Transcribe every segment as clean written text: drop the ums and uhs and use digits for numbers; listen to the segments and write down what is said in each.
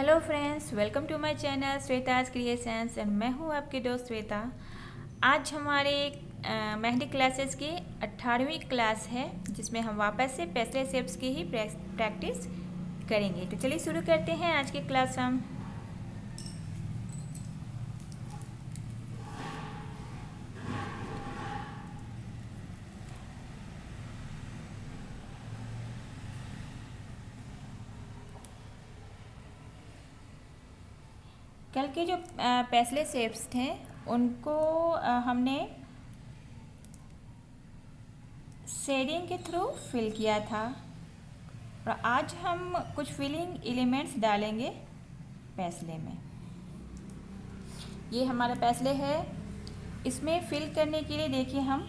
Hello friends, welcome to my channel Shweta's creations and मैं हूँ आपकी दोस्त श्वेता। आज हमारे मेहंदी क्लासेस की 18वीं क्लास है जिसमें हम वापस से पेस्टल शेप्स की ही प्रैक्टिस करेंगे। तो चलिए शुरू करते हैं आज की क्लास हम। कल के जो पेस्टल शेप्स थे उनको हमने शेडिंग के थ्रू फिल किया था और आज हम कुछ फिलिंग एलिमेंट्स डालेंगे पेस्टल में। ये हमारा पेस्टल है। इसमें फिल करने के लिए देखिए हम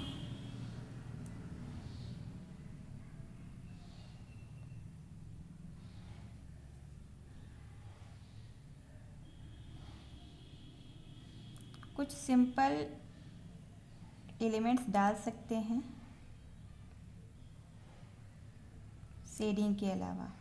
कुछ सिंपल एलिमेंट्स डाल सकते हैं शेडिंग के अलावा।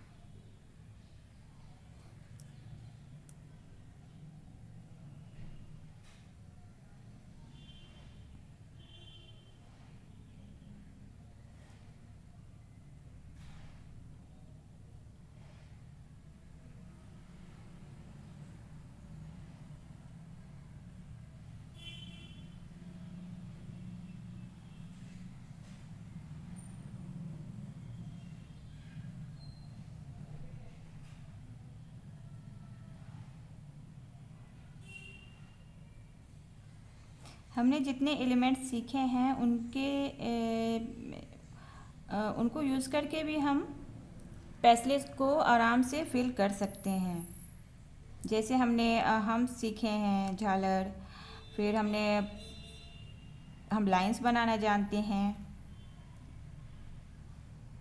हमने जितने एलिमेंट्स सीखे हैं उनको यूज़ करके भी हम पेस्टल को आराम से फिल कर सकते हैं। जैसे हम सीखे हैं झालर, फिर हम लाइंस बनाना जानते हैं,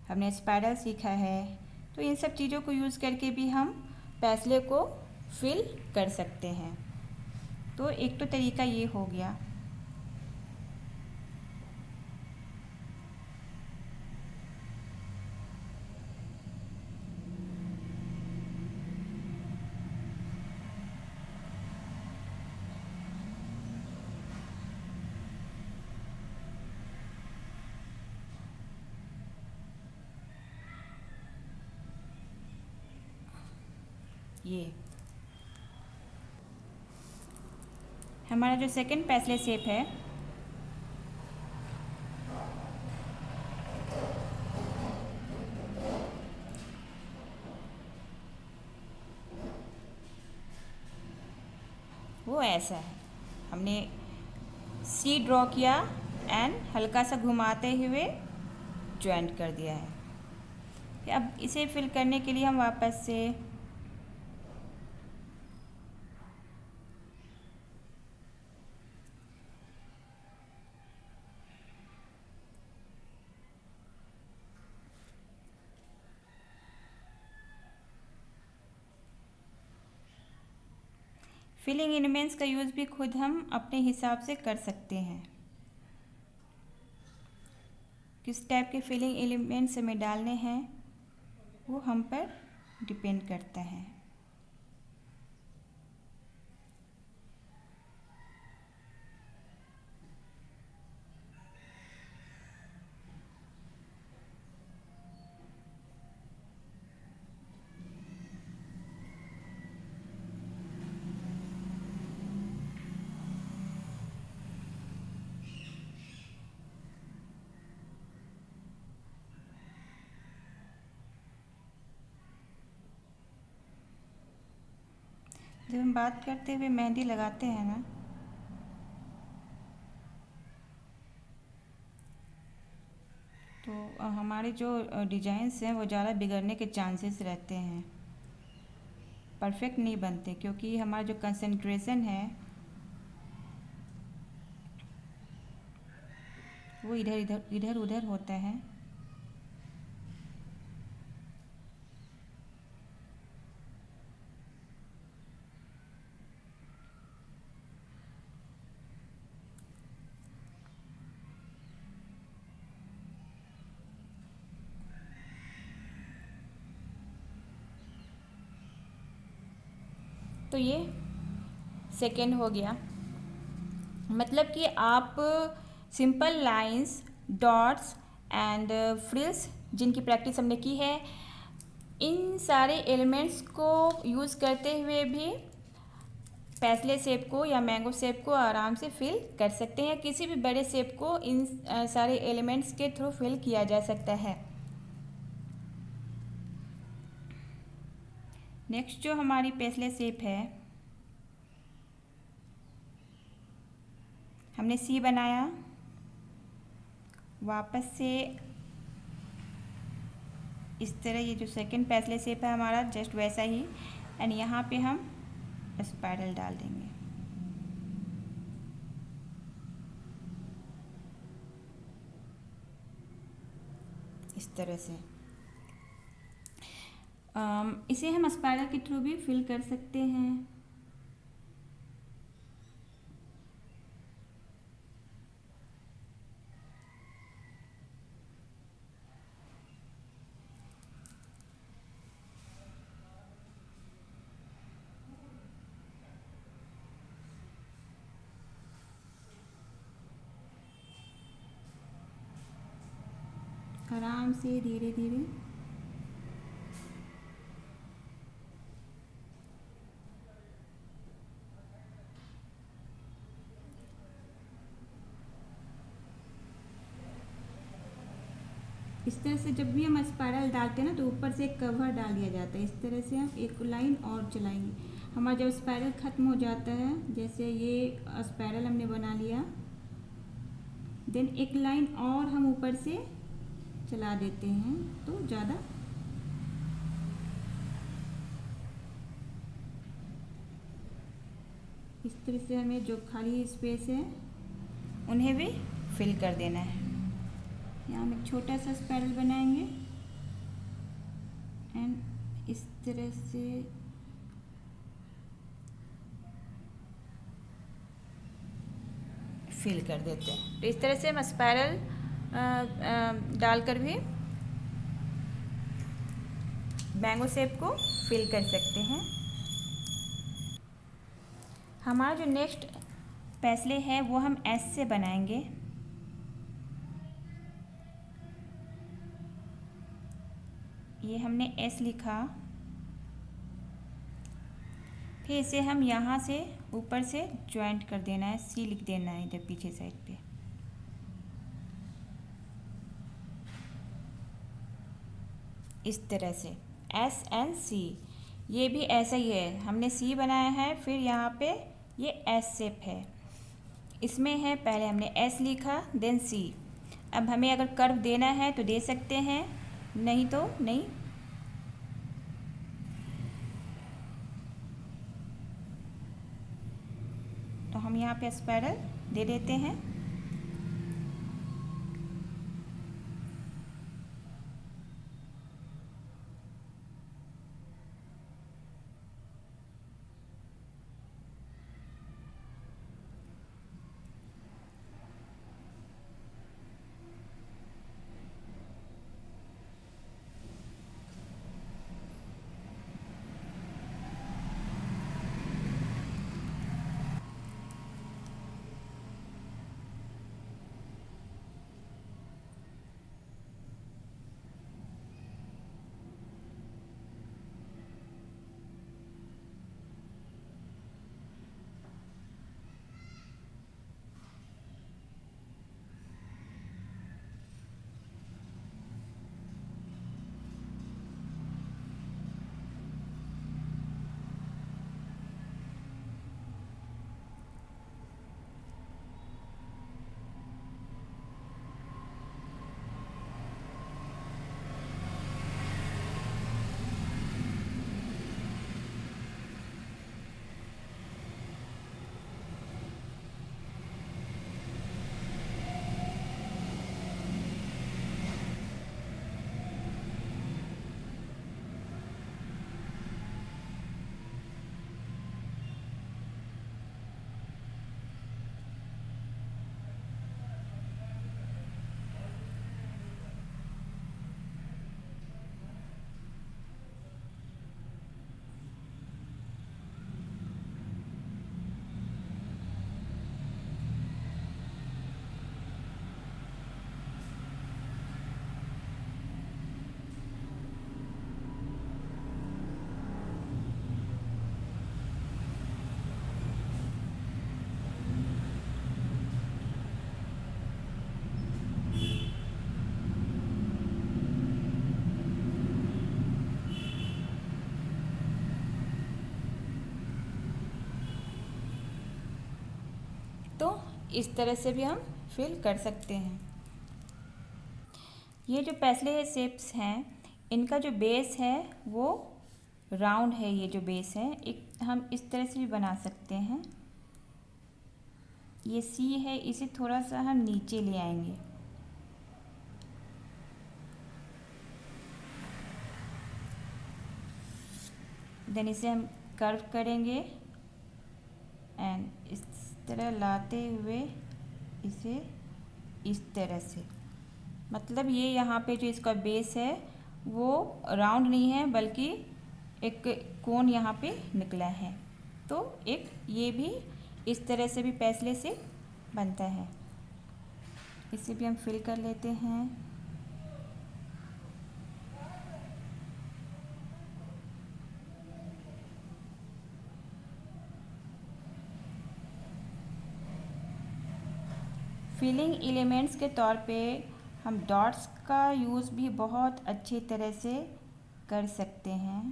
हमने स्पाइरल सीखा है। तो इन सब चीज़ों को यूज़ करके भी हम पेस्टल को फिल कर सकते हैं। तो एक तो तरीका ये हो गया। ये हमारा जो सेकंड पेस्टल शेप है वो ऐसा है। हमने सी ड्रॉ किया एंड हल्का सा घुमाते हुए ज्वाइंट कर दिया है। अब इसे फिल करने के लिए हम वापस से फिलिंग एलिमेंट्स का यूज़ भी खुद हम अपने हिसाब से कर सकते हैं। किस टाइप के फिलिंग एलिमेंट्स हमें डालने हैं वो हम पर डिपेंड करता है। जब हम बात करते हुए मेहंदी लगाते हैं ना, तो हमारे जो डिज़ाइंस हैं वो ज़्यादा बिगड़ने के चांसेस रहते हैं, परफेक्ट नहीं बनते, क्योंकि हमारा जो कंसंट्रेशन है वो इधर उधर होता है। तो ये सेकेंड हो गया। मतलब कि आप simple lines, dots and frills जिनकी प्रैक्टिस हमने की है, इन सारे एलिमेंट्स को यूज़ करते हुए भी पेसले शेप को या मैंगो शेप को आराम से फिल कर सकते हैं। किसी भी बड़े शेप को इन सारे एलिमेंट्स के थ्रू फिल किया जा सकता है। नेक्स्ट जो हमारी पेसले शेप है, हमने सी बनाया, वापस से इस तरह ये जो सेकंड पेसले शेप है हमारा जस्ट वैसा ही, एंड यहाँ पे हम स्पाइरल डाल देंगे। इस तरह से इसे हम स्पाइरल के थ्रू भी फिल कर सकते हैं। आराम से धीरे धीरे इस तरह से जब भी हम स्पाइरल डालते हैं ना तो ऊपर से एक कवर डाल दिया जाता है। इस तरह से हम एक लाइन और चलाएंगे। हमारा जब स्पाइरल ख़त्म हो जाता है, जैसे ये स्पाइरल हमने बना लिया, देन एक लाइन और हम ऊपर से चला देते हैं तो ज़्यादा इस तरह से हमें जो खाली स्पेस है उन्हें भी फिल कर देना है। यहाँ हम एक छोटा सा स्पाइरल बनाएंगे एंड इस तरह से फिल कर देते हैं। तो इस तरह से हम स्पाइरल डालकर भी मैंगो शेप को फिल कर सकते हैं। हमारा जो नेक्स्ट पेसले है वो हम एस से बनाएंगे। ये हमने एस लिखा, फिर इसे हम यहाँ से ऊपर से ज्वाइंट कर देना है, सी लिख देना है इधर पीछे साइड पे। इस तरह से एस एंड सी, ये भी ऐसा ही है, हमने सी बनाया है, फिर यहाँ पे ये एस शेप है। इसमें है पहले हमने एस लिखा देन सी। अब हमें अगर कर्व देना है तो दे सकते हैं, नहीं तो नहीं। तो हम यहाँ पे स्पाइरल दे देते हैं। तो इस तरह से भी हम फिल कर सकते हैं। ये जो पेसले शेप्स हैं, इनका जो बेस है वो राउंड है। ये जो बेस है एक हम इस तरह से भी बना सकते हैं। ये सी है, इसे थोड़ा सा हम नीचे ले आएंगे। देन इसे हम कर्व करेंगे एंड इस तरह लाते हुए इसे इस तरह से, मतलब ये यहाँ पे जो इसका बेस है वो राउंड नहीं है बल्कि एक कोन यहाँ पे निकला है। तो एक ये भी इस तरह से भी पेसले से बनता है। इसे भी हम फिल कर लेते हैं। फिलिंग एलिमेंट्स के तौर पे हम डॉट्स का यूज़ भी बहुत अच्छी तरह से कर सकते हैं।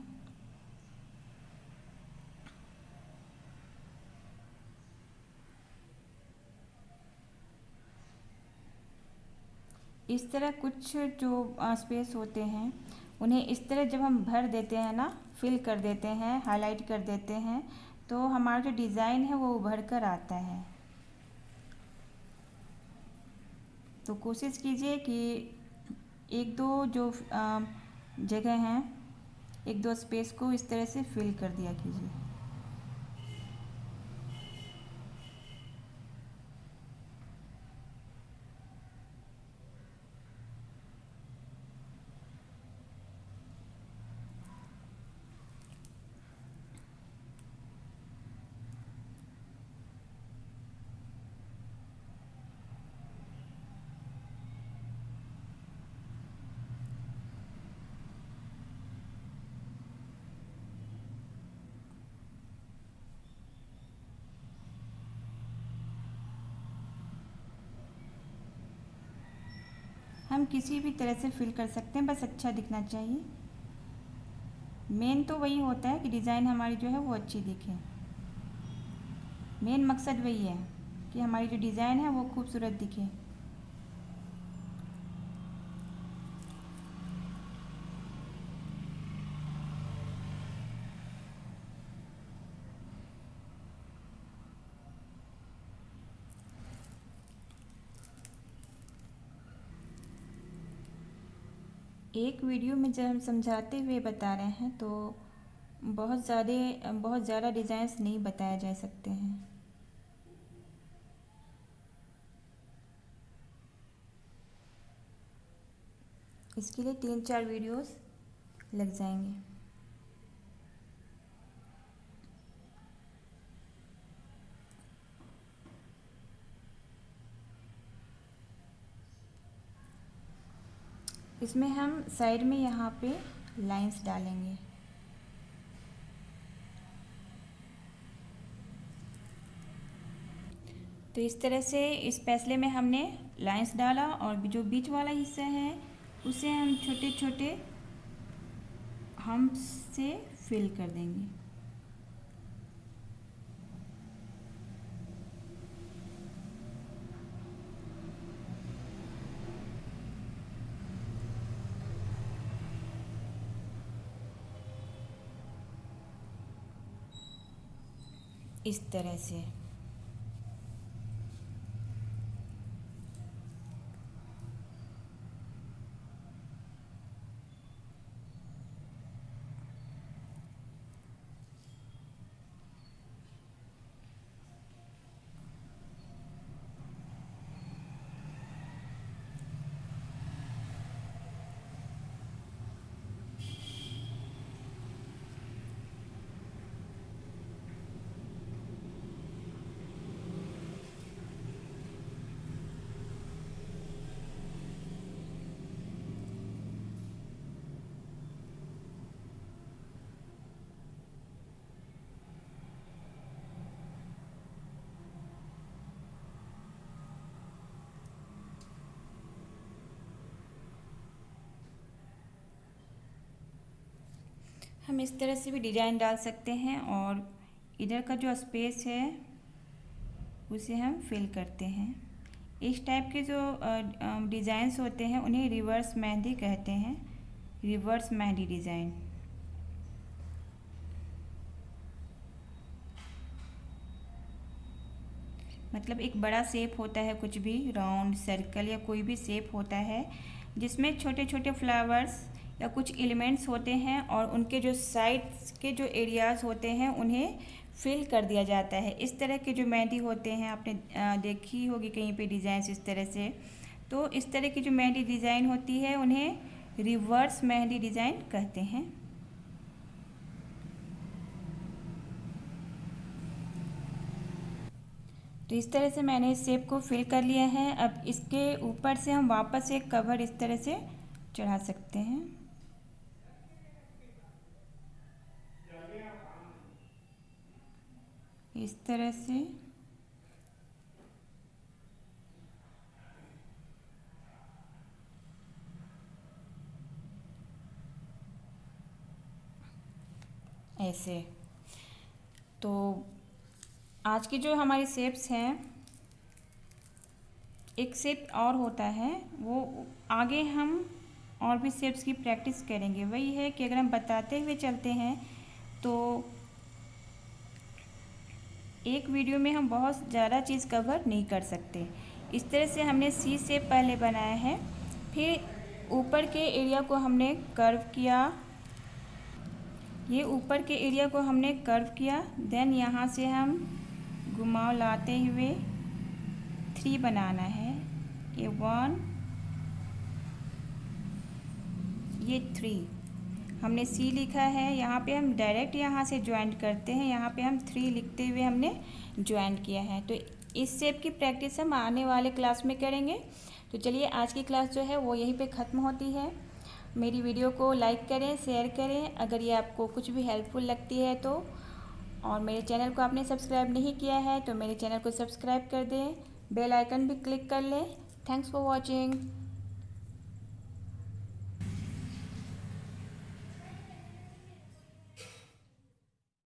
इस तरह कुछ जो स्पेस होते हैं उन्हें इस तरह जब हम भर देते हैं ना, फिल कर देते हैं, हाईलाइट कर देते हैं, तो हमारा जो डिज़ाइन है वो उभर कर आता है। तो कोशिश कीजिए कि एक दो जो जगह हैं, एक दो स्पेस को इस तरह से फिल कर दिया कीजिए। हम किसी भी तरह से फिल कर सकते हैं, बस अच्छा दिखना चाहिए। मेन तो वही होता है कि डिज़ाइन हमारी जो है वो अच्छी दिखे। मेन मकसद वही है कि हमारी जो डिज़ाइन है वो खूबसूरत दिखे। एक वीडियो में जब हम समझाते हुए बता रहे हैं तो बहुत ज़्यादा डिज़ाइंस नहीं बताए जा सकते हैं। इसके लिए 3-4 वीडियोस लग जाएंगे। इसमें हम साइड में यहाँ पे लाइंस डालेंगे। तो इस तरह से इस पेसले में हमने लाइंस डाला और जो बीच वाला हिस्सा है उसे हम छोटे छोटे हम्स से फिल कर देंगे। इस तरह से हम इस तरह से भी डिज़ाइन डाल सकते हैं। और इधर का जो स्पेस है उसे हम फिल करते हैं। इस टाइप के जो डिज़ाइंस होते हैं उन्हें रिवर्स मेहंदी कहते हैं, रिवर्स मेहंदी डिज़ाइन। मतलब एक बड़ा शेप होता है, कुछ भी राउंड, सर्कल या कोई भी शेप होता है जिसमें छोटे छोटे फ्लावर्स या कुछ एलिमेंट्स होते हैं और उनके जो साइड्स के जो एरियाज़ होते हैं उन्हें फिल कर दिया जाता है। इस तरह के जो मेहंदी होते हैं आपने देखी होगी कहीं पे डिज़ाइंस इस तरह से। तो इस तरह की जो मेहंदी डिज़ाइन होती है उन्हें रिवर्स मेहंदी डिज़ाइन कहते हैं। तो इस तरह से मैंने इस शेप को फिल कर लिया है। अब इसके ऊपर से हम वापस एक कवर इस तरह से चढ़ा सकते हैं। इस तरह से ऐसे। तो आज की जो हमारी शेप्स हैं, एक शेप और होता है, वो आगे हम और भी शेप्स की प्रैक्टिस करेंगे। वही है कि अगर हम बताते हुए चलते हैं तो एक वीडियो में हम बहुत ज़्यादा चीज़ कवर नहीं कर सकते। इस तरह से हमने सी शेप पहले बनाया है, फिर ऊपर के एरिया को हमने कर्व किया, ये ऊपर के एरिया को हमने कर्व किया। देन यहाँ से हम घुमाव लाते हुए 3 बनाना है, ये 1, ये 3। हमने सी लिखा है, यहाँ पे हम डायरेक्ट यहाँ से ज्वाइंट करते हैं, यहाँ पे हम 3 लिखते हुए हमने ज्वाइंट किया है। तो इस शेप की प्रैक्टिस हम आने वाले क्लास में करेंगे। तो चलिए आज की क्लास जो है वो यहीं पे ख़त्म होती है। मेरी वीडियो को लाइक करें, शेयर करें अगर ये आपको कुछ भी हेल्पफुल लगती है तो। और मेरे चैनल को आपने सब्सक्राइब नहीं किया है तो मेरे चैनल को सब्सक्राइब कर दें, बेल आइकन भी क्लिक कर लें। Thanks for watching.